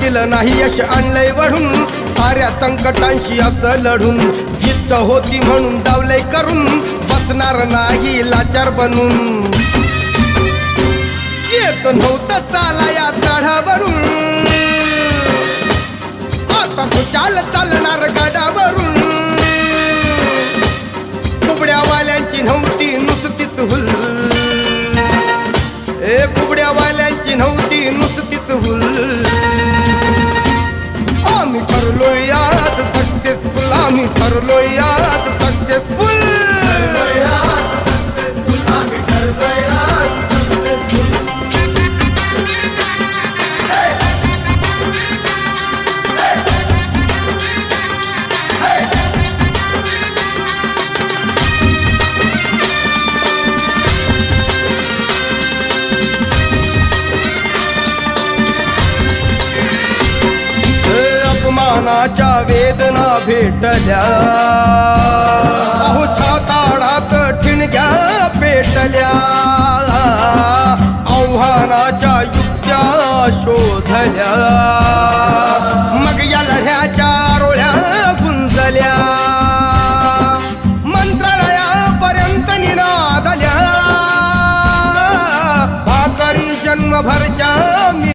दिलं नाही यश आणलंय वढून साऱ्या संकटांशी असं लढून जिद्द होती म्हणून डावलंय करून बसणार नाही लाचार बनून येत नव्हतं चाला या चढावरून आता तू चालणार गडावरून कुबड्यावाल्यांची नव्हती नुसतीच हुल कुबड्यावाल्यांची नव्हती नुसतीच हुल आम्ही ठरलोय यात सक्सेसफुल आम्ही ठरलोय यात सक्सेसफुल अपमानाच्या वेदना भेटल्या अहो छाताडात ठिणग्या पेटल्या आव्हानाच्या युक्त्या शोधल्या